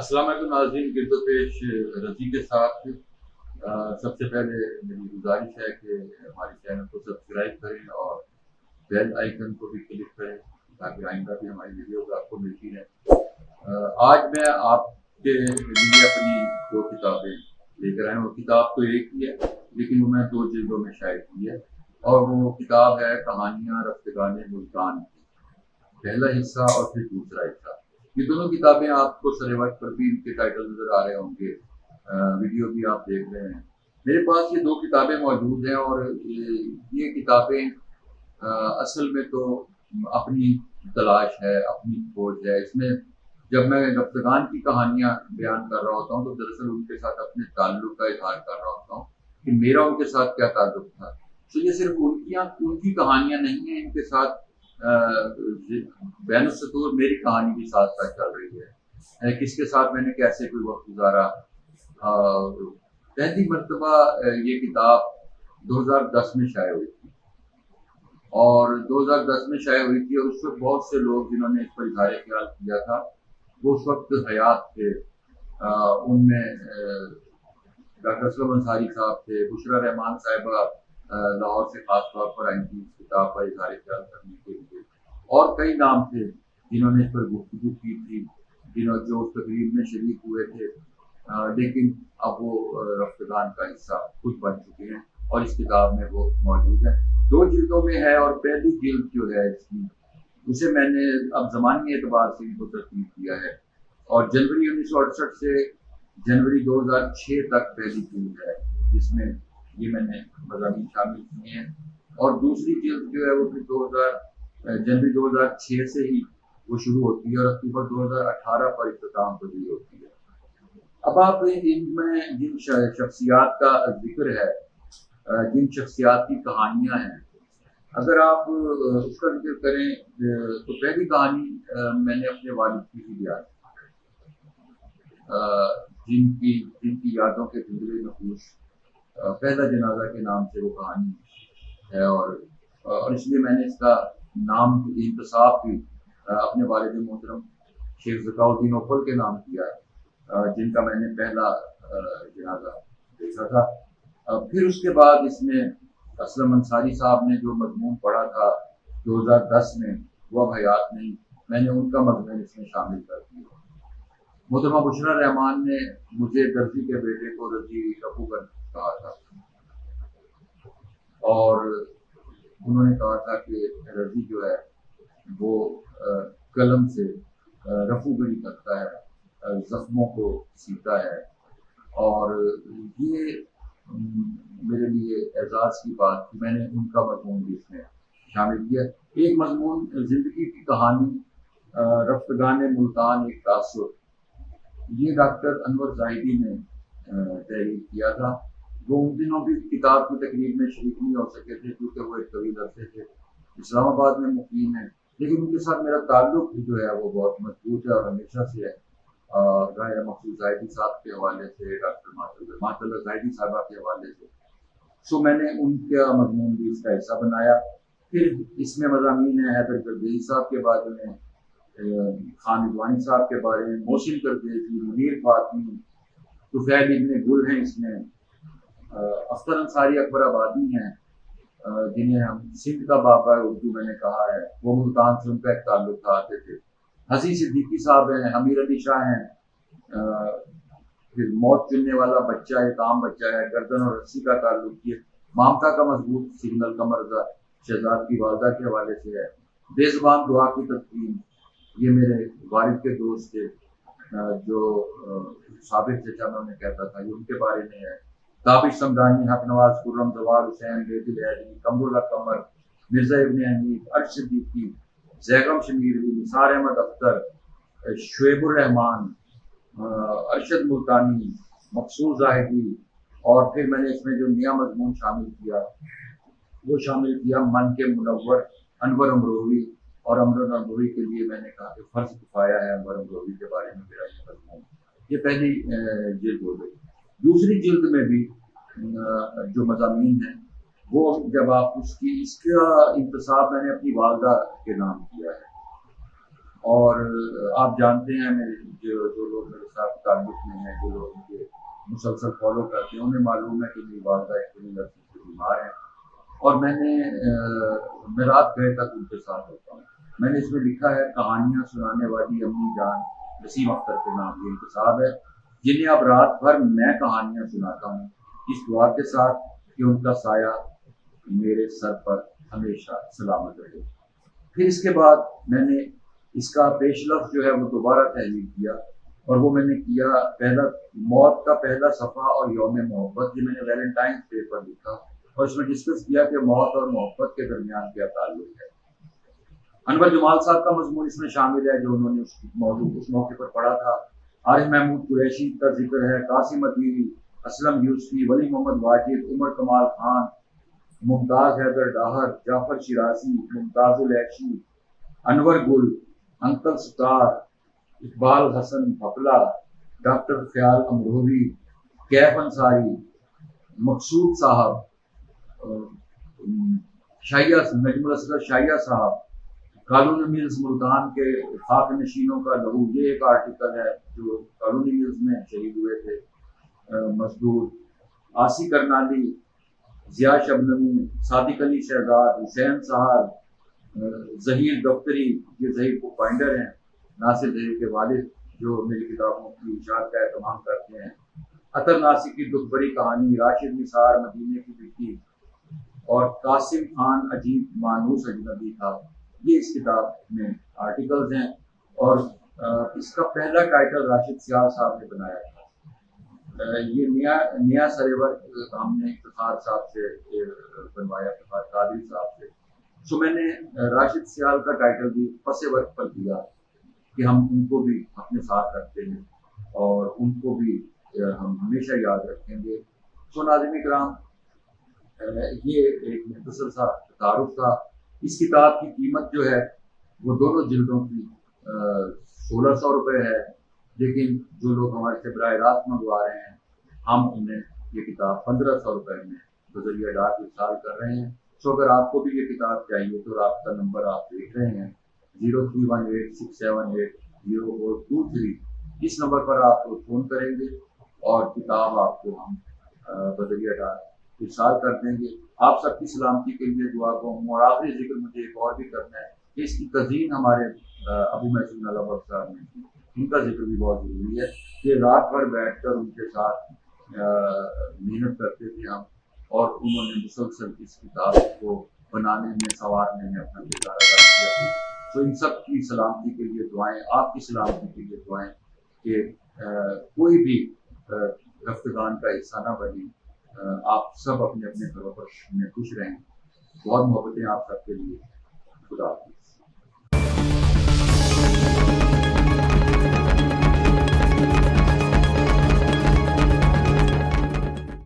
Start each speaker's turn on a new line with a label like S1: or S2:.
S1: السلام علیکم ناظرین، گرد و پیش رضی کے ساتھ سب سے پہلے میری گزارش ہے کہ ہمارے چینل کو سبسکرائب کریں اور بیل آئیکن کو بھی کلک کریں تاکہ آئندہ بھی ہماری ویڈیوز آپ کو ملتی رہیں۔ آج میں آپ کے لیے اپنی دو کتابیں لے کر آئے ہوں۔ کتاب تو ایک ہی ہے لیکن وہ میں دو جلدوں میں شائع کی ہے، اور وہ کتاب ہے کہانیاں رفتگان ملتان کی، پہلا حصہ اور پھر دوسرا حصہ۔ یہ دونوں کتابیں آپ کو سر وقت پر بھی ان کے ٹائٹل نظر آ رہے ہوں گے، ویڈیو بھی آپ دیکھ رہے ہیں۔ میرے پاس یہ دو کتابیں موجود ہیں، اور یہ کتابیں اصل میں تو اپنی تلاش ہے، اپنی کھوج ہے۔ اس میں جب میں رفتگان کی کہانیاں بیان کر رہا ہوتا ہوں تو دراصل ان کے ساتھ اپنے تعلق کا اظہار کر رہا ہوتا ہوں کہ میرا ان کے ساتھ کیا تعلق تھا۔ تو یہ صرف ان کی کہانیاں نہیں ہیں، ان کے ساتھ بین السطور میری کہانی بھی ساتھ ساتھ چل رہی ہے، کس کے ساتھ میں نے کیسے کوئی وقت گزارا۔ پہلی مرتبہ یہ کتاب 2010 میں شائع ہوئی تھی، اور 2010 میں شائع ہوئی تھی، اور اس وقت بہت سے لوگ جنہوں نے اس پر اظہار خیال کیا تھا وہ اس وقت حیات تھے۔ ان میں ڈاکٹر اسلم انصاری صاحب تھے، بشریٰ رحمان صاحبہ لاہور سے خاص طور پر آئی تھی اس کتاب پر اظہار خیال کرنے کے لیے، اور کئی نام تھے جنہوں نے اس پر گفتگو کی تھی، جو اس تقریب میں شریک ہوئے تھے، لیکن اب وہ رفتگان کا حصہ خود بن چکے ہیں اور اس کتاب میں وہ موجود ہے۔ دو جلدوں میں ہے، اور پہلی جلد جو ہے اس کی اسے میں نے اب زمانی اعتبار سے ان کو ترتیب کیا ہے، اور جنوری 1968 سے جنوری 2006 تک پہلی جلد ہے جس میں یہ میں نے مضامین شامل کیے ہیں، اور دوسری جلد جو ہے وہ پھر جنوری 2006 سے ہی وہ شروع ہوتی ہے اور اکتوبر 2018 پر اختتام پذیر ہوتی ہے۔ اب آپ ان میں جن شخصیات کا ذکر ہے، جن شخصیات کی کہانیاں ہیں، اگر آپ اس کا ذکر کریں تو پہلی کہانی میں نے اپنے والد کی ہی بیان جن کی یادوں کے دھندلے نقوش پہلا جنازہ کے نام سے وہ کہانی ہے، اور اس لیے میں نے اس کا نام انتصاب بھی اپنے والد محترم شیخ ذکاء الدین اوپل کے نام کیا ہے، جن کا میں نے پہلا جنازہ دیکھا تھا۔ پھر اس کے بعد اس میں اسلم انصاری صاحب نے جو مضمون پڑھا تھا 2010 میں، وہ اب حیات نہیں، میں نے ان کا مضمون اس میں شامل کر دیا۔ محترمہ بشریٰ رحمان نے مجھے درزی کے بیٹے کو رضی رفوگن کہا تھا، اور انہوں نے کہا تھا کہ رضی جو ہے وہ قلم سے رفوگری کرتا ہے، زخموں کو سیتا ہے، اور یہ میرے لیے اعزاز کی بات کہ میں نے ان کا مضمون بھی اس میں شامل کیا۔ ایک مضمون زندگی کی کہانی رفتگان ملتان ایک تاثر، یہ ڈاکٹر انور زاہدی نے تحریر کیا تھا۔ وہ ان دنوں بھی کتاب کی تقریب میں شریک نہیں ہو سکے تھے کیونکہ وہ ایک طویل عرصے سے اسلام آباد میں مقیم ہیں، لیکن ان کے ساتھ میرا تعلق جو ہے وہ بہت مضبوط ہے اور ہمیشہ سے ہے۔ غیر مقصود زاہدی صاحب کے حوالے سے، ڈاکٹر معطل زاہدی صاحبہ کے حوالے سے، میں نے ان کا مضمون بھی اس کا حصہ بنایا۔ پھر اس میں مضامین ہیں حیدر گردیزی صاحب کے بارے میں، خان ادوانی صاحب کے بارے میں، محسن گردیزی، منیر فاطمی، طفیل ابن گل ہیں اس میں، اختر انصاری اکبر آبادی ہیں جنہیں ہم سندھ کا بابا اردو میں نے کہا ہے، وہ ملتان سے ان کا ایک تعلق تھا، آتے تھے۔ حسین صدیقی صاحب ہیں، امیر علی شاہ ہیں، پھر موت چننے والا بچہ ایک عام بچہ ہے، گردن اور رسی کا تعلق یہ مامتا کا مضبوط سگنل کا مرزا شہزاد کی والدہ کے حوالے سے ہے۔ بے زبان دعا کی تدفین، یہ میرے والد کے دوست تھے جو ثابت چچا میں انہیں کہتا تھا، یہ ان کے بارے میں ہے۔ تابش سمدانی، حق نواز، خرم زوال حسین، بیدل حیدری، قمر اللہ قمر، مرزا ابن حنیف، ارش صدیقی، زیغم شمیروی، نثار احمد اختر، شعیب الرحمان، ارشد ملتانی، مقصود زاہدی، اور پھر میں نے اس میں جو نیا مضمون شامل کیا وہ شامل کیا من کے منور انور امروی، اور انور امروی کے لیے میں نے کہا کہ فرض کفایہ ہے انور امروی کے بارے میں میرا یہ مضمون۔ یہ پہلی جلد ہو گئی۔ دوسری جلد میں بھی جو مضامین ہیں وہ جب آپ اس کا انتصاب میں نے اپنی والدہ کے نام کیا ہے، اور آپ جانتے ہیں میرے جو لوگ میرے ساتھ تعلق میں ہیں، جو لوگ مجھے مسلسل فالو کرتے ہیں، انہیں معلوم ہے کہ میری والدہ ایک سے بیمار ہیں، اور میں رات گئے تک ان کے ساتھ ہوتا ہوں۔ میں نے اس میں لکھا ہے کہانیاں سنانے والی امی جان وسیم اختر کے نام یہ انتصاب ہے، جنہیں اب رات بھر میں کہانیاں سناتا ہوں، اس دعا کے ساتھ کہ ان کا سایہ میرے سر پر ہمیشہ سلامت رہے۔ پھر اس کے بعد میں نے اس کا پیش لفظ جو ہے وہ دوبارہ تحریر کیا، اور وہ میں نے کیا پہلا موت کا پہلا صفحہ اور یوم محبت، جو میں نے ویلنٹائنس ڈے پر لکھا، اور اس میں ڈسکس کیا کہ موت اور محبت کے درمیان کیا تعلق ہے۔ انور جمال صاحب کا مضمون اس میں شامل ہے جو انہوں نے اس موقع پر پڑھا تھا۔ عارف محمود قریشی کا ذکر ہے، قاسم ادیبی، اسلم یوسفی، ولی محمد واجد، عمر کمال خان، ممتاز حیدر ڈاہر، جعفر شیرازی، ممتاز العیشی، انور گل، انکل ستار، اقبال حسن بھپلا، ڈاکٹر خیال امروہی، کیف انصاری، مقصود صاحب، شاہیہ نجم الاصغر شاہیہ صاحب، کالونی میلز ملتان کے خاک نشینوں کا لہو، یہ ایک آرٹیکل ہے جو کالونی میلز میں شہید ہوئے تھے مزدور، آسی کرنالی، ضیاء شبنمی، صادق علی شہزاد، حسین صاحب، ظہیر دفتری، یہ ظہیر بک بائنڈر ہیں، ناصر ظہیر کے والد جو میری کتابوں کی اشاعت کا اہتمام کرتے ہیں، عطر ناصر کی دکھ بھری کہانی، راشد نثار مدینے کی بیٹی، اور قاسم خان عجیب مانوس اجنبی تھا، یہ اس کتاب میں آرٹیکلز ہیں۔ اور اس کا پہلا ٹائٹل راشد سیال صاحب نے بنایا تھا، یہ نیا سریور ہم نے افتخار صاحب سے بنوایا، افتخار قادری صاحب سے۔ سو میں نے راشد سیال کا ٹائٹل بھی پس وقت پر دیا کہ ہم ان کو بھی اپنے ساتھ رکھتے ہیں اور ان کو بھی ہم ہمیشہ یاد رکھیں گے۔ سو ناظرین کرام، یہ ایک مختصر سا تعارف تھا۔ اس کتاب کی قیمت جو ہے وہ دونوں جلدوں کی 1600 روپے ہے، لیکن جو لوگ ہمارے سے براہ راست منگوا رہے ہیں ہم انہیں یہ کتاب 1500 روپے میں بذریعہ ڈاک ارسال کر رہے ہیں۔ سو اگر آپ کو بھی یہ کتاب چاہیے تو رابطہ نمبر آپ دیکھ رہے ہیں 0318678023، اس نمبر پر آپ کو فون کریں گے اور کتاب آپ کو ہم بذریعہ ڈاک ارسال کر دیں گے۔ آپ سب کی سلامتی کے لیے دعا کو ہوں، اور آخری ذکر مجھے ایک اور بھی کرنا ہے کہ اس کی تزئین ہمارے ابو محسن اللہ بخش صاحب نے کی، ان کا ذکر بھی بہت ضروری ہے کہ رات بھر بیٹھ کر ان کے ساتھ محنت کرتے تھے ہم، اور انہوں نے مسلسل اس کتاب کو بنانے میں سنوارنے میں اپنا کردار ادا کیا۔ تو ان سب کی سلامتی کے لیے دعائیں، آپ کی سلامتی کے لیے دعائیں کہ کوئی بھی رفتگان کا حصہ نہ بنے، آپ سب اپنے اپنے گھروں پر خوش رہیں۔ بہت محبتیں آپ سب کے لیے، خدا حافظ۔